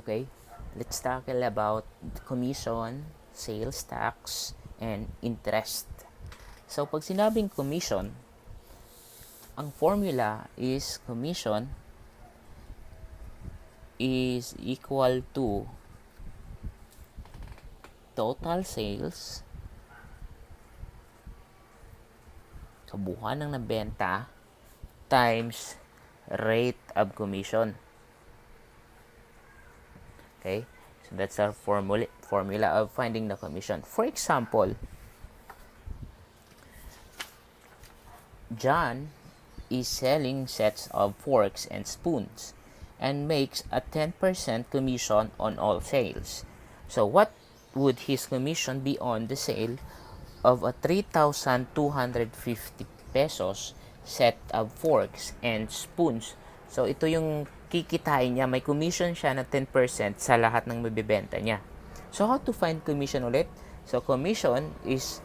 Okay, let's tackle about commission, sales tax, and interest. So, pag sinabing commission, ang formula is commission is equal to total sales, kabuuan ng nabenta, times rate of commission. Okay? So, that's our formula of finding the commission. For example, John is selling sets of forks and spoons and makes a 10% commission on all sales. So, what would his commission be on the sale of a 3,250 pesos set of forks and spoons? So, ito yung kikitain niya. May commission siya na 10% sa lahat ng mabibenta niya. So, how to find commission ulit? So, commission is,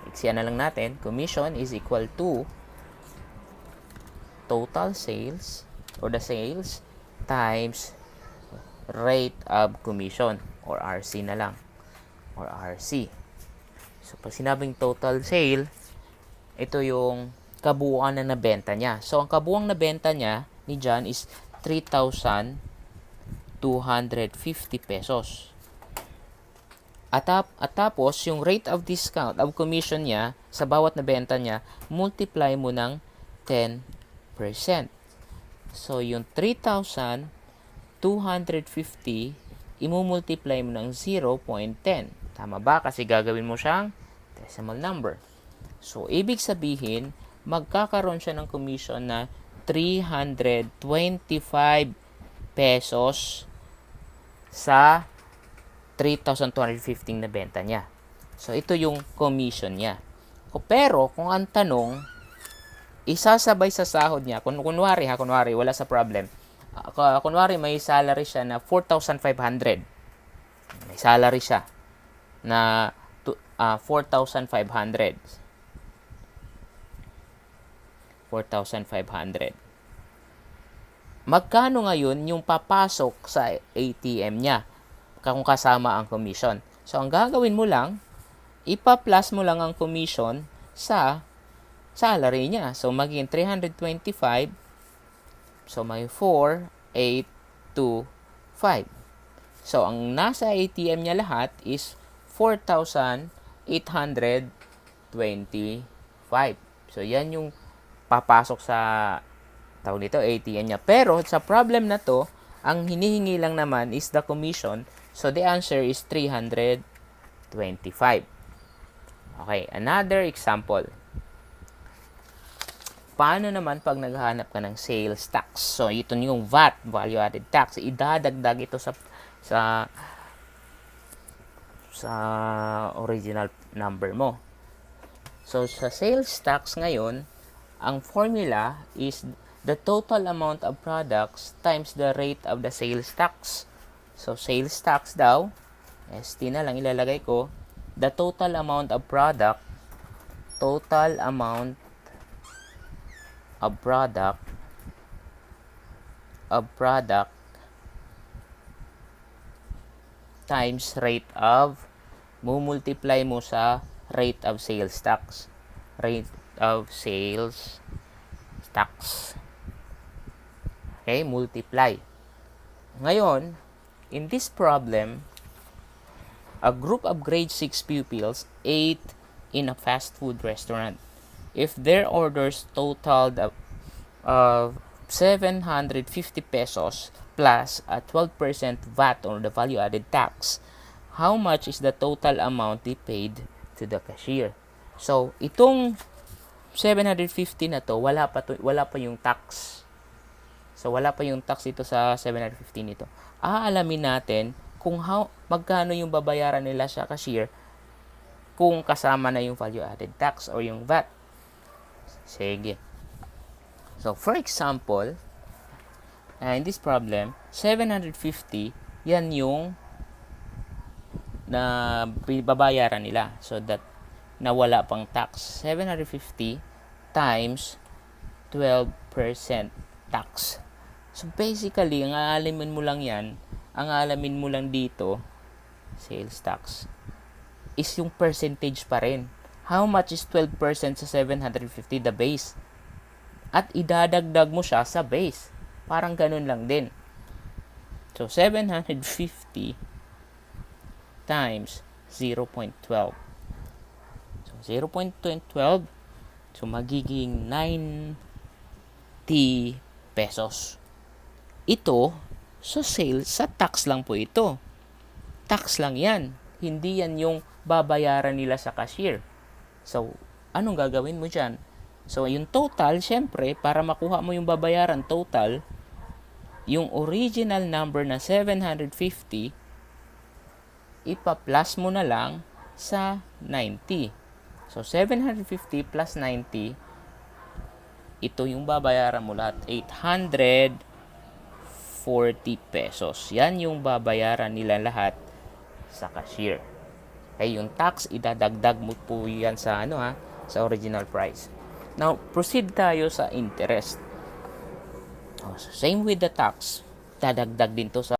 iksiyan na lang natin, commission is equal to total sales or the sales times rate of commission or RC na lang or RC. So, pag sinabing total sale, ito yung kabuuan na nabenta niya. So, ang kabuuang nabenta niya ni John is 3,250 pesos. At tapos, yung rate of discount of commission niya sa bawat nabenta niya, multiply mo ng 10%. So, yung 3,250, imumultiply mo ng 0.10. Tama ba? Kasi gagawin mo siyang decimal number. So, ibig sabihin, magkakaroon siya ng commission na 325 pesos sa 3,250 na benta niya. So, ito yung commission niya. Pero, kung ang tanong, isasabay sa sahod niya, kunwari wala sa problem. Kunwari may salary siya na 4,500. May salary siya na 4,500. 4,500. Magkano ngayon yung papasok sa ATM niya kung kasama ang commission? So, ang gagawin mo lang, ipa-plus mo lang ang commission sa salary niya. So, magiging 325. So, may 4, 8, 2, 5. So, ang nasa ATM niya lahat is 4,825. So, yan yung papasok sa tawag nito, ATM niya. Pero, sa problem na to, ang hinihingi lang naman is the commission. So, the answer is 325. Okay, another example. Paano naman pag naghahanap ka ng sales tax? So, ito yung VAT, value added tax. Idadagdag ito sa original number mo. So, sa sales tax ngayon, ang formula is the total amount of products times the rate of the sales tax. So, sales tax daw, ST na lang ilalagay ko, the total amount of product times rate of, multiply mo sa rate of sales tax. Okay, multiply. Ngayon, in this problem, a group of grade 6 pupils ate in a fast food restaurant. If their orders totaled 750 pesos plus a 12% VAT or the value added tax, how much is the total amount they paid to the cashier? So, itong 750 na to, wala pa yung tax. So, wala pa yung tax dito sa 750 nito. Aalamin natin kung magkano yung babayaran nila sa cashier kung kasama na yung value added tax or yung VAT. Sige. So, for example, in this problem, 750, yan yung na babayaran nila. So, that na wala pang tax. 750 times 12% tax. So, basically, ang aalimin mo lang yan, ang alamin mo lang dito, sales tax, is yung percentage pa rin. How much is 12% sa 750, the base? At idadagdag mo siya sa base. Parang ganun lang din. So, 750 times 0.12. So, 0.12. So, magiging 90 pesos. Ito, so sales, sa tax lang po ito. Tax lang yan. Hindi yan yung babayaran nila sa cashier. So, anong gagawin mo dyan? So, yung total, syempre, para makuha mo yung babayaran total, yung original number na 750, ipa-plus mo na lang sa 90. So, 750 plus 90, ito yung babayaran mo lahat, 840 pesos. Yan yung babayaran nila lahat sa cashier. Okay, yung tax, idadagdag mo po yan sa, sa original price. Now, proceed tayo sa interest. So, same with the tax, dadagdag din to sa